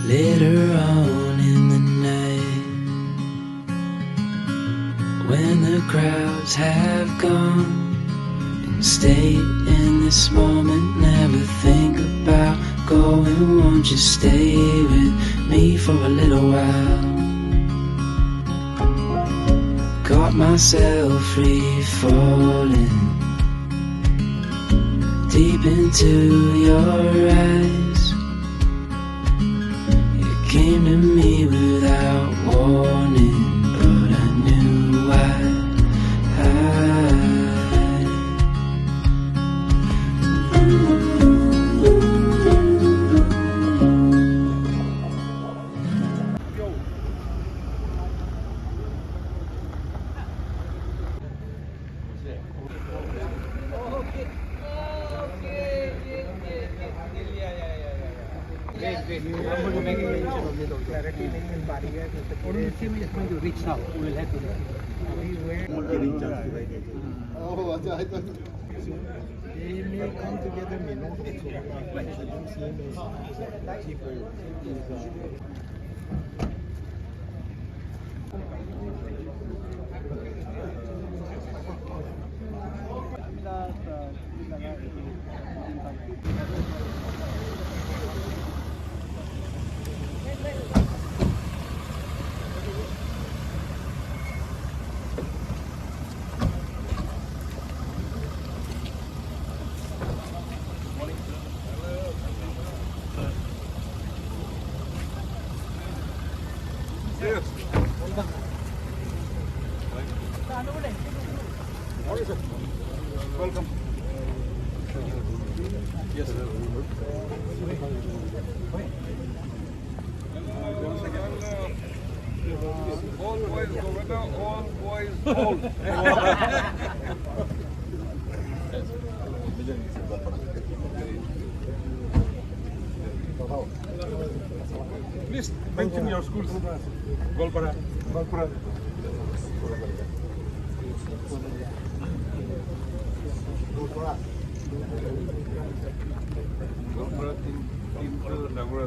Later on in the night, when the crowds have gone, and stay in this moment, never think about going. Won't you stay with me for a little while? Got myself free falling deep into your eyes. You came to me without warning, but I knew why. I'm going to make a mention of the clarity in barriers. Only if you is going to reach now, we will have to do. Oh, I thought they may come together, may not. I don't see him as cheaper. Welcome. Yes, sir. All boys go with all boys hold. Please mention your schools. Golpara. Golpara. Golpara team to Nagara.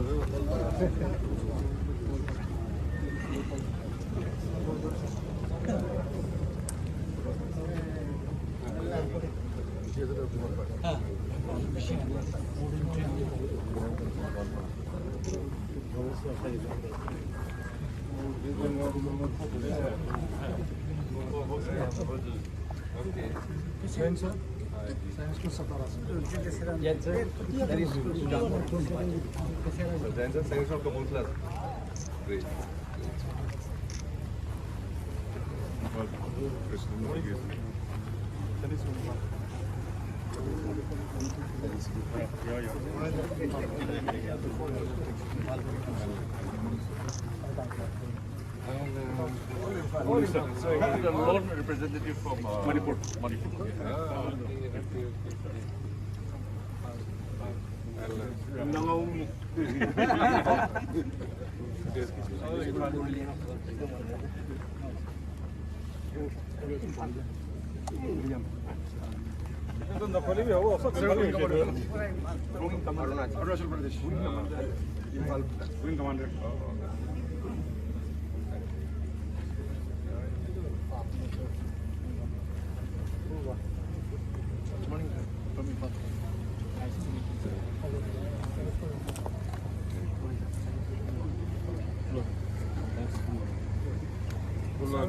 Science to 17. That is science of Kabul. Great. So he's a lone representative from Manipur. Commander.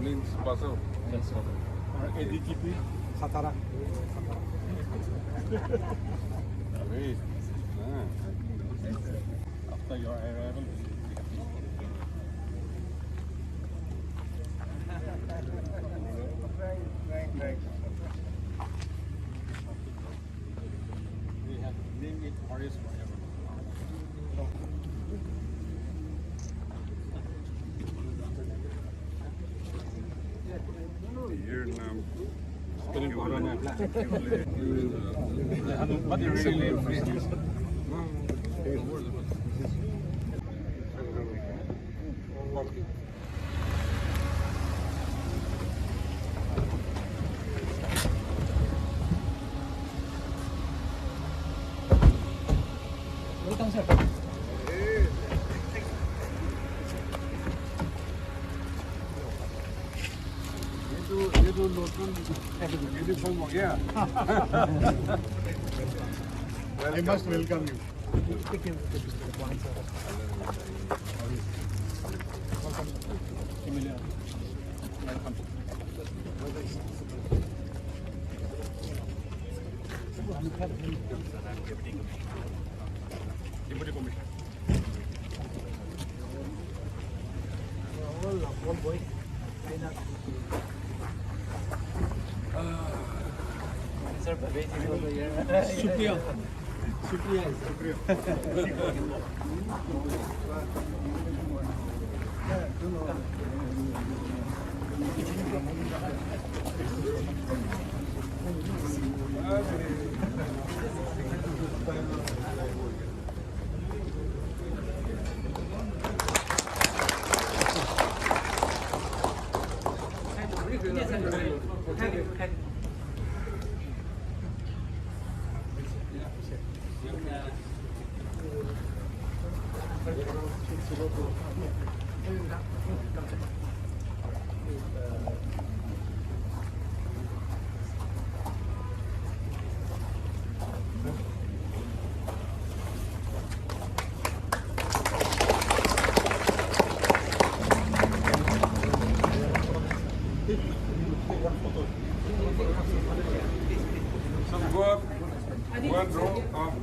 Means Pasau. ADGP, Satara. After your arrival. We have named it Arius forever. Here now. What do you really live? Welcome, sir. Beautiful, yeah. I must welcome you. All boys. Sir, waiting over here. Supriya. Some go up, one row up.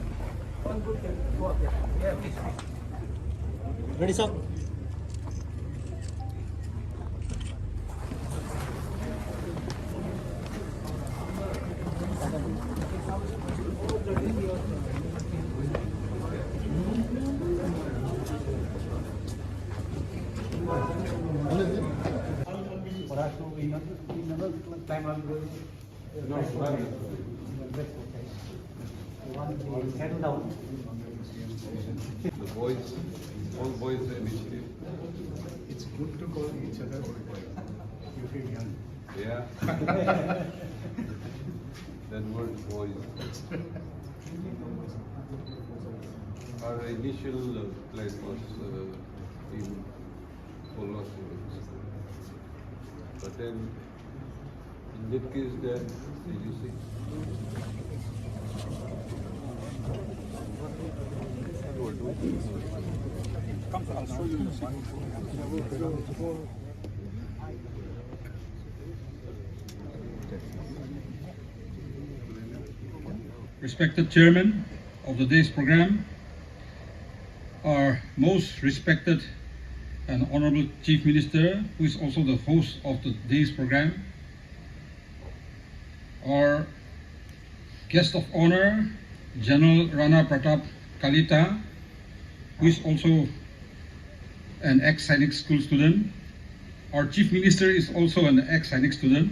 Ready, sir? We never climb up. Head down. The boys, all boys initiative. It's good to call each other old boy. You feel young. Yeah. That word boys. Our initial place was in Polo. But then in that case there, did you see? I'll show you. Respected Chairman of the day's program, our most respected and Honorable Chief Minister, who is also the host of the day's program, our guest of honor, General Rana Pratap Kalita, who is also an ex-Sainik school student. Our Chief Minister is also an ex-Sainik student.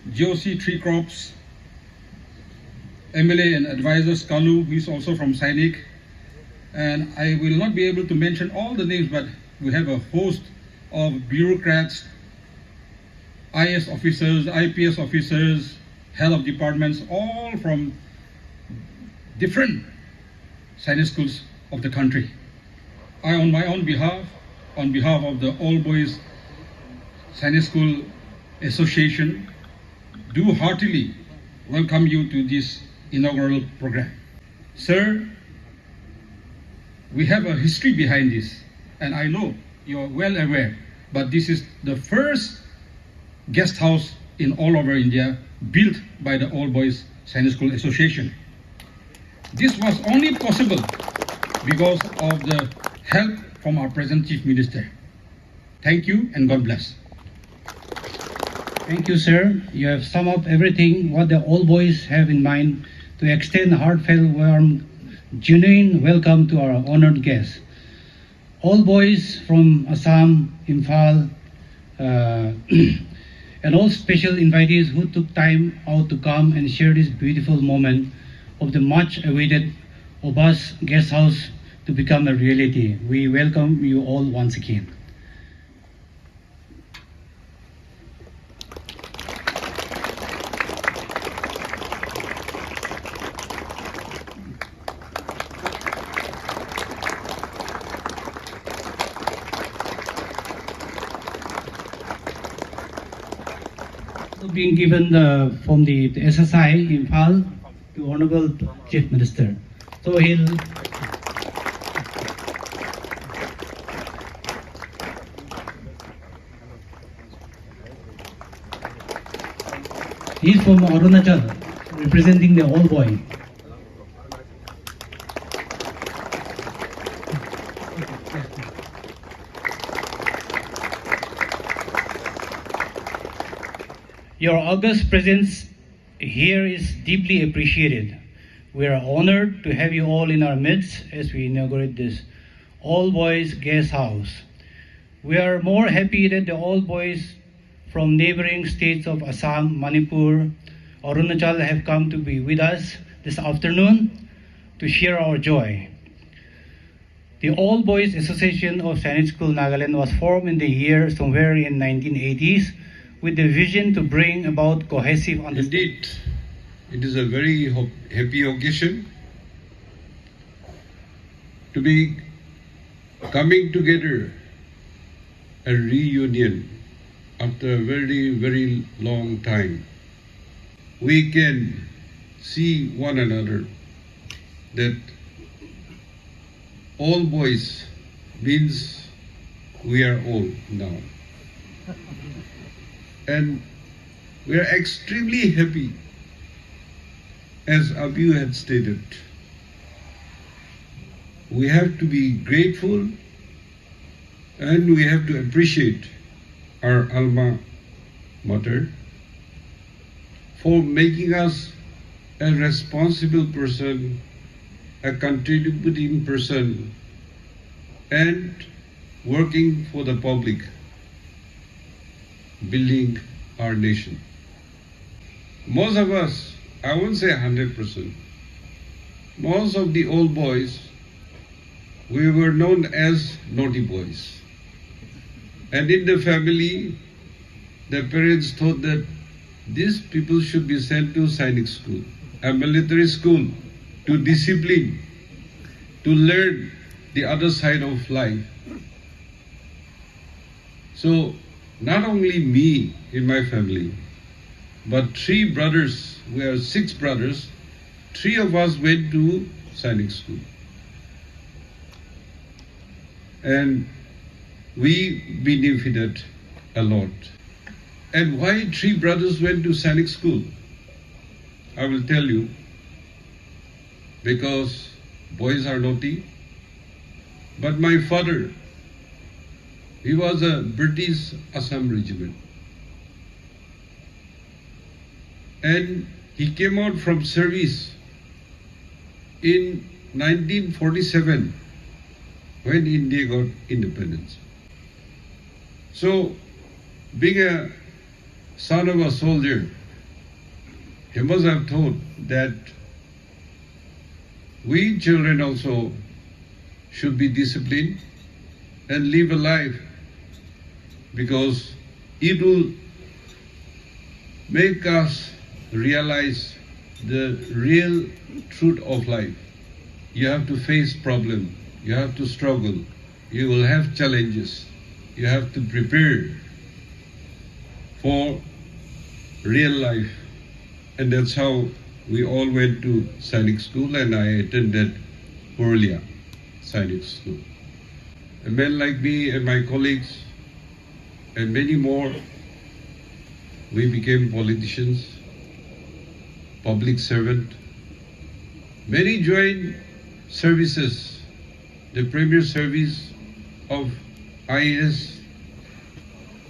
GOC Tree Crops, MLA and advisor Skalu, who is also from Sainik. And I will not be able to mention all the names, but we have a host of bureaucrats, IS officers, IPS officers, head of departments, all from different Sainik schools of the country. I, on my own behalf, on behalf of the All Boys Sainik School Association, do heartily welcome you to this inaugural program. Sir, we have a history behind this, and I know you're well aware, but this is the first guest house in all over India built by the All Boys Sainik School Association. This was only possible because of the help from our present Chief Minister. Thank you and God bless. Thank you, sir. You have summed up everything what the All Boys have in mind to extend a heartfelt, warm, genuine welcome to our honored guests. All Boys from Assam, Imphal, and all special invitees who took time out to come and share this beautiful moment of the much awaited Obas Guest House to become a reality. We welcome you all once again. Being given from the SSI Imphal to Honorable Chief Minister. So he's from Arunachal, representing the All Boy. Your august presence here is deeply appreciated. We are honored to have you all in our midst as we inaugurate this All Boys Guest House. We are more happy that the All Boys from neighboring states of Assam, Manipur, Arunachal have come to be with us this afternoon to share our joy. The All Boys Association of Sainik School Nagaland was formed in the year somewhere in 1980s with the vision to bring about cohesive understanding. Indeed, it is a very happy occasion to be coming together, a reunion after a very, very long time. We can see one another that all boys means we are all now. And we are extremely happy, as Abu had stated. We have to be grateful and we have to appreciate our alma mater for making us a responsible person, a contributing person, and working for the public, building our nation. Most of us, I won't say 100%, most of the old boys, we were known as naughty boys. And in the family, the parents thought that these people should be sent to Sainik school, a military school, to discipline, to learn the other side of life. So, not only me in my family, but 3 brothers, we are 6 brothers, 3 of us went to Sainik school. And we benefited a lot. And why 3 brothers went to Sainik school? I will tell you. Because boys are naughty. But my father, he was a British Assam regiment. And he came out from service in 1947 when India got independence. So, being a son of a soldier, he must have thought that we children also should be disciplined and live a life, because it will make us realize the real truth of life. You have to face problems, you have to struggle, you will have challenges, you have to prepare for real life. And that's how we all went to Sainik school, and I attended Purulia Sainik school. A man like me and my colleagues and many more, we became politicians, public servant. Many joined services, the premier service of IAS,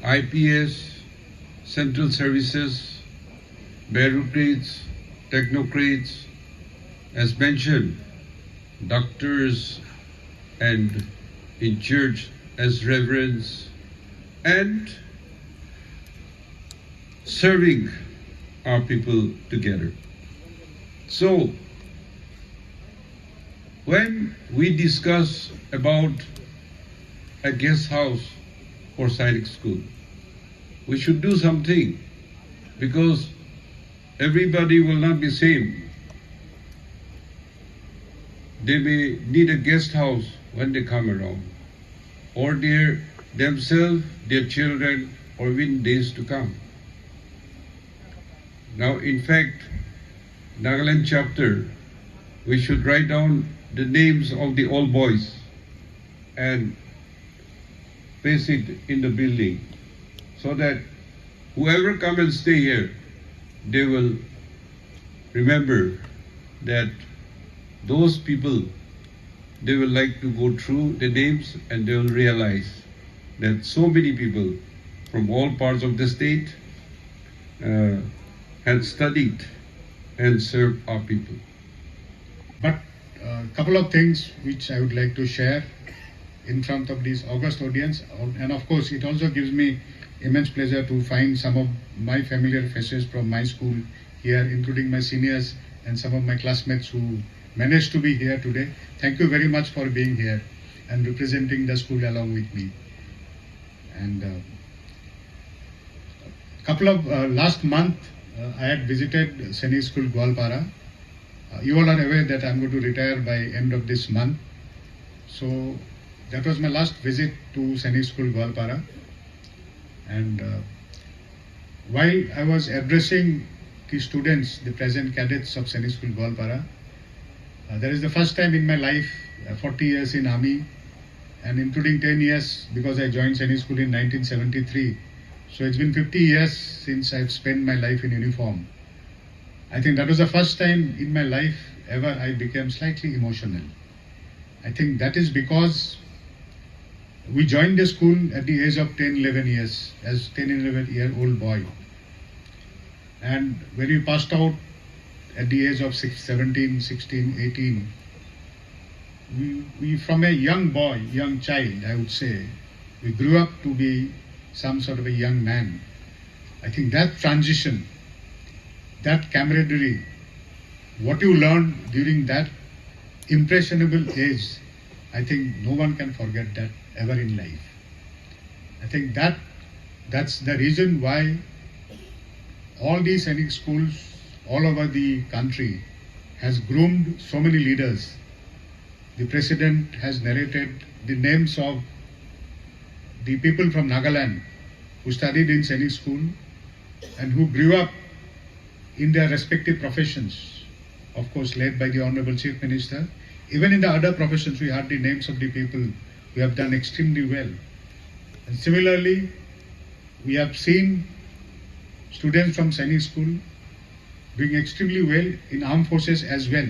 IPS, central services, bureaucrats, technocrats, as mentioned, doctors, and in church as reverends, and serving our people together. So, when we discuss about a guest house for Sainik school, we should do something, because everybody will not be same. They may need a guest house when they come around, or themselves, their children, or in days to come. Now, in fact, Nagaland chapter, we should write down the names of the all boys and place it in the building so that whoever come and stay here, they will remember that those people, they will like to go through the names and they will realize that so many people from all parts of the state had studied and served our people. But a couple of things which I would like to share in front of this august audience, and of course it also gives me immense pleasure to find some of my familiar faces from my school here, including my seniors and some of my classmates who managed to be here today. Thank you very much for being here and representing the school along with me. And couple of last month I had visited Sainik School Gwalpara. You all are aware that I'm going to retire by end of this month. So that was my last visit to Sainik School Gwalpara. And while I was addressing the students, the present cadets of Sainik School Gwalpara, that is the first time in my life, 40 years in army, and including 10 years because I joined Sainik School in 1973. So it's been 50 years since I've spent my life in uniform. I think that was the first time in my life ever I became slightly emotional. I think that is because we joined the school at the age of 10, 11 years, as 10, 11-year-old boy. And when we passed out at the age of 17, 16, 18, we from a young boy, young child, I would say, we grew up to be some sort of a young man. I think that transition, that camaraderie, what you learned during that impressionable age, I think no one can forget that ever in life. I think that's the reason why all these Sainik schools all over the country has groomed so many leaders. The president has narrated the names of the people from Nagaland who studied in Sainik School and who grew up in their respective professions, of course led by the Honorable Chief Minister. Even in the other professions, we had the names of the people who have done extremely well. And similarly, we have seen students from Sainik School doing extremely well in armed forces as well.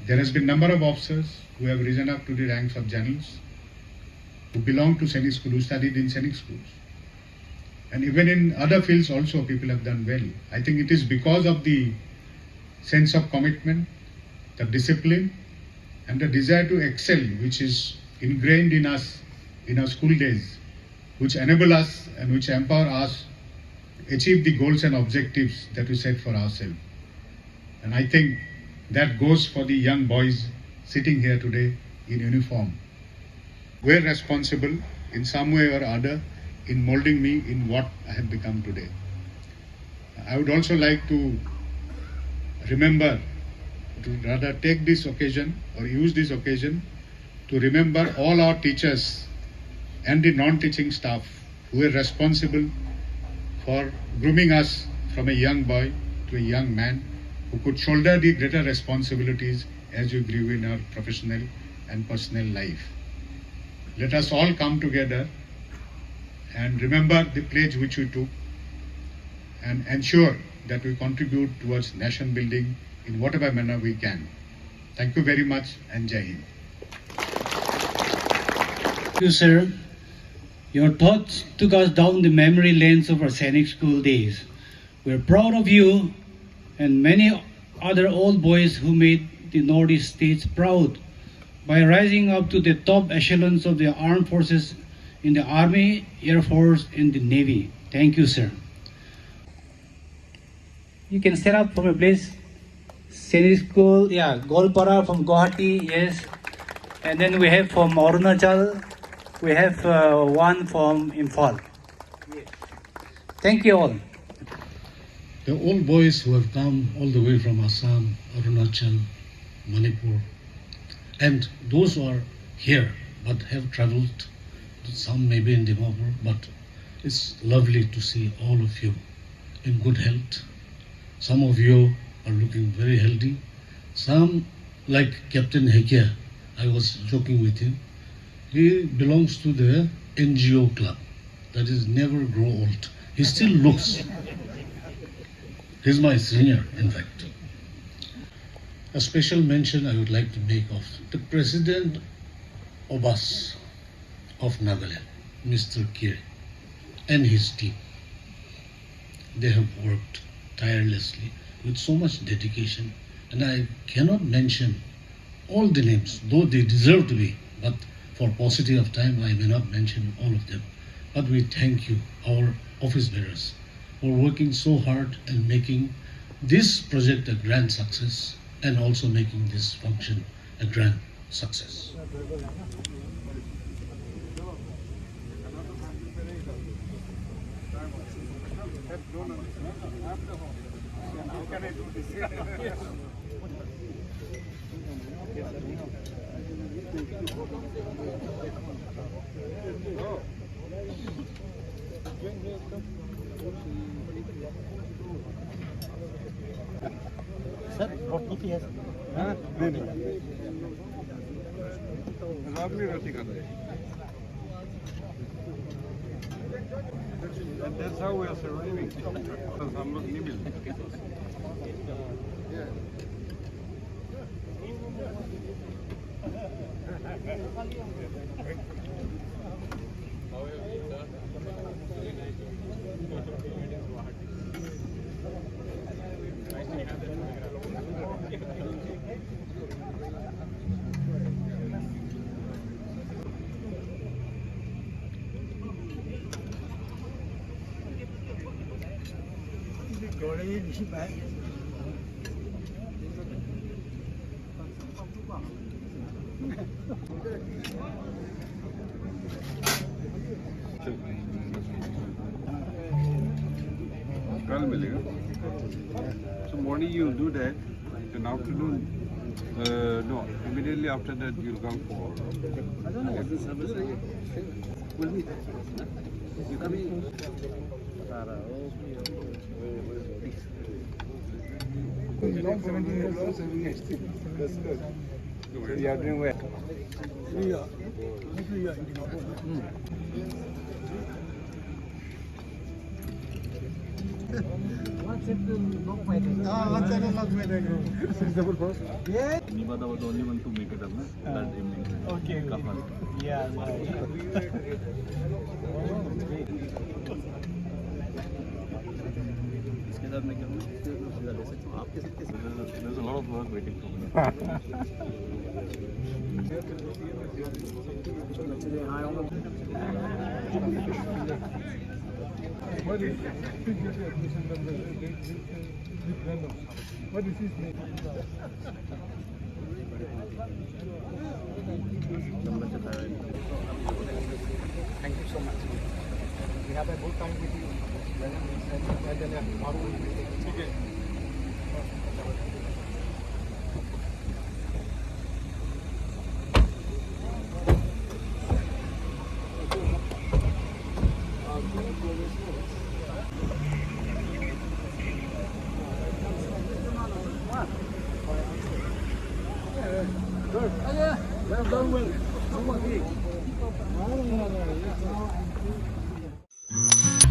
There has been number of officers who have risen up to the ranks of generals who belong to Sainik School, who studied in Sainik schools. And even in other fields also people have done well. I think it is because of the sense of commitment, the discipline, and the desire to excel, which is ingrained in us in our school days, which enable us and which empower us to achieve the goals and objectives that we set for ourselves. And I think that goes for the young boys sitting here today in uniform. We're responsible in some way or other in molding me in what I have become today. I would also like to remember, to rather take this occasion or use this occasion to remember all our teachers and the non-teaching staff who were responsible for grooming us from a young boy to a young man who could shoulder the greater responsibilities as we grew in our professional and personal life. Let us all come together and remember the pledge which we took and ensure that we contribute towards nation building in whatever manner we can. Thank you very much and Jai Hind. Thank you, sir. Your thoughts took us down the memory lanes of our Sainik School days. We're proud of you and many other old boys who made the Northeast states proud by rising up to the top echelons of the armed forces in the Army, Air Force, and the Navy. Thank you, sir. You can stand up from your place. Sainik School, yeah, Gwalpara from Guwahati, yes. And then we have from Arunachal, we have one from Imphal. Yes. Thank you all. The old boys who have come all the way from Assam, Arunachal, Manipur, and those who are here but have traveled, some maybe in Dimapur, but it's lovely to see all of you in good health Some of you are looking very healthy. Some, like Captain Hekia, I was joking with him. He belongs to the NGO club, that is never grow old. He still looks. He's my senior, in fact. A special mention I would like to make of the President Obas of Nagaland, Mr. Kire, and his team. They have worked tirelessly with so much dedication, and I cannot mention all the names, though they deserve to be, but for paucity of time I may not mention all of them. But we thank you, our office bearers, for working so hard and making this project a grand success, and also making this function a grand success. And that's how we are surviving. हम लोग नहीं मिलते. कल मिलेगा. So morning you'll do that. In afternoon, no, immediately after that you'll come for. You are doing well. Nivada was the only one to make it up that evening. Okay. Yeah. इसके साथ मैं क्या सीधा ले सकता हूँ आपके साथ कैसे there's a lot of work waiting for me. What is his name? Thank you so much. We have a good time with you. Good.